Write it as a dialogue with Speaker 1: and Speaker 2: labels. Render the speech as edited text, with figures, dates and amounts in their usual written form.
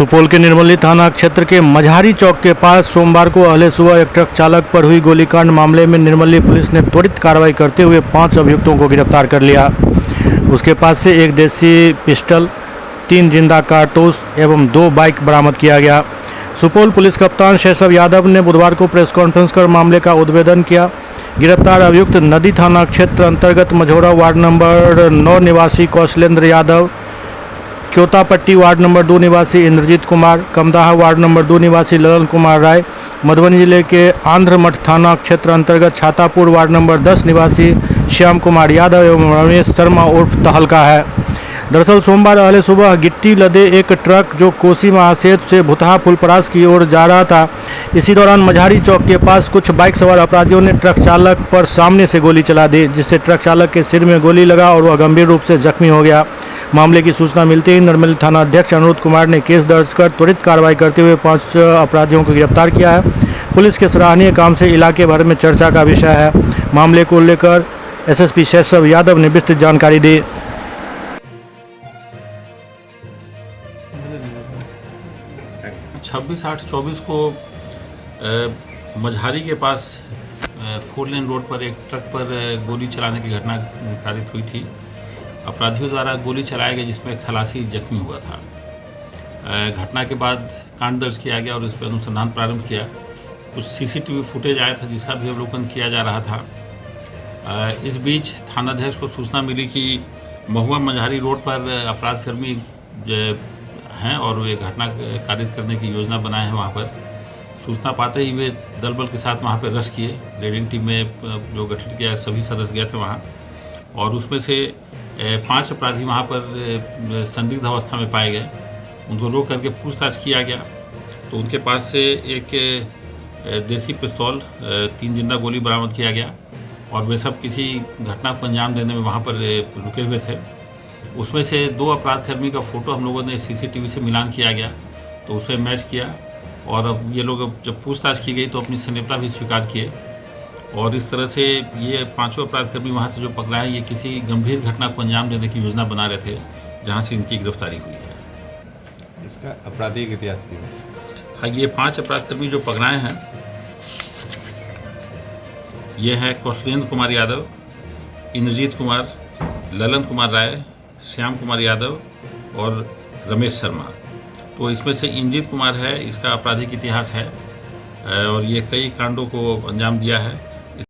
Speaker 1: सुपौल के निर्मली थाना क्षेत्र के मझारी चौक के पास सोमवार को अहले सुबह एक ट्रक चालक पर हुई गोलीकांड मामले में निर्मली पुलिस ने त्वरित कार्रवाई करते हुए 5 अभियुक्तों को गिरफ्तार कर लिया। उसके पास से एक देसी पिस्टल, 3 जिंदा कारतूस एवं 2 बाइक बरामद किया गया। सुपौल पुलिस कप्तान शैशव यादव ने बुधवार को प्रेस कॉन्फ्रेंस कर मामले का उद्भेदन किया। गिरफ्तार अभियुक्त नदी थाना क्षेत्र अंतर्गत मझौरा वार्ड नंबर 9 निवासी कौशलेंद्र यादव, क्योतापट्टी वार्ड नंबर 2 निवासी इंद्रजीत कुमार, कमदाहा वार्ड नंबर 2 निवासी ललन कुमार राय, मधुबनी जिले के आंध्रमठ थाना क्षेत्र अंतर्गत छातापुर वार्ड नंबर 10 निवासी श्याम कुमार यादव एवं रमेश शर्मा उर्फ तहलका है। दरअसल सोमवार अहले सुबह गिट्टी लदे एक ट्रक जो कोसी महासेतु से भुतहा फुलपरास की ओर जा रहा था, इसी दौरान मझारी चौक के पास कुछ बाइक सवार अपराधियों ने ट्रक चालक पर सामने से गोली चला दी, जिससे ट्रक चालक के सिर में गोली लगा और वह गंभीर रूप से जख्मी हो गया। मामले की सूचना मिलते ही निर्मली थाना अध्यक्ष अनुरुद्ध कुमार ने केस दर्ज कर त्वरित कार्रवाई करते हुए 5 अपराधियों को गिरफ्तार किया है। पुलिस के सराहनीय काम से इलाके भर में चर्चा का विषय है। मामले को लेकर एसएसपी शैशव यादव ने विस्तृत जानकारी दी।
Speaker 2: 26/8/24 को मझारी के पास 4 लेन रोड पर एक ट्रक पर गोली चलाने की घटना कारित हुई थी। अपराधियों द्वारा गोली चलाया गया जिसमें खलासी जख्मी हुआ था। घटना के बाद कांड दर्ज किया गया और इस पर अनुसंधान प्रारंभ किया। कुछ सीसीटीवी फुटेज आया था जिसका भी अवलोकन किया जा रहा था। इस बीच थानाध्यक्ष को सूचना मिली कि महुआ मझारी रोड पर अपराधकर्मी हैं और वे घटना कारित करने की योजना बनाए हैं। वहाँ पर सूचना पाते ही वे दल बल के साथ वहाँ पर रश किए। रेडिंग टीम में जो गठित किया सभी सदस्य गए थे वहाँ, और उसमें से 5 अपराधी वहाँ पर संदिग्ध अवस्था में पाए गए। उनको रोक करके पूछताछ किया गया तो उनके पास से एक देसी पिस्तौल, 3 जिंदा गोली बरामद किया गया और वे सब किसी घटना को अंजाम देने में वहाँ पर रुके हुए थे। उसमें से 2 अपराधकर्मी का फ़ोटो हम लोगों ने सीसीटीवी से मिलान किया गया तो उसे मैच किया, और अब ये लोग जब पूछताछ की गई तो अपनी संलिप्तता भी स्वीकार किए। और इस तरह से ये 5 अपराधकर्मी वहाँ से जो पकड़ा है, ये किसी गंभीर घटना को अंजाम देने की योजना बना रहे थे, जहाँ से इनकी गिरफ्तारी हुई है।
Speaker 3: इसका आपराधिक इतिहास भी है।
Speaker 2: हाँ, ये 5 अपराधकर्मी जो पकड़ाए हैं ये हैं कौशलेंद्र कुमार यादव, इंद्रजीत कुमार, ललन कुमार राय, श्याम कुमार यादव और रमेश शर्मा। तो इसमें से इंद्रजीत कुमार है, इसका आपराधिक इतिहास है और ये कई कांडों को अंजाम दिया है।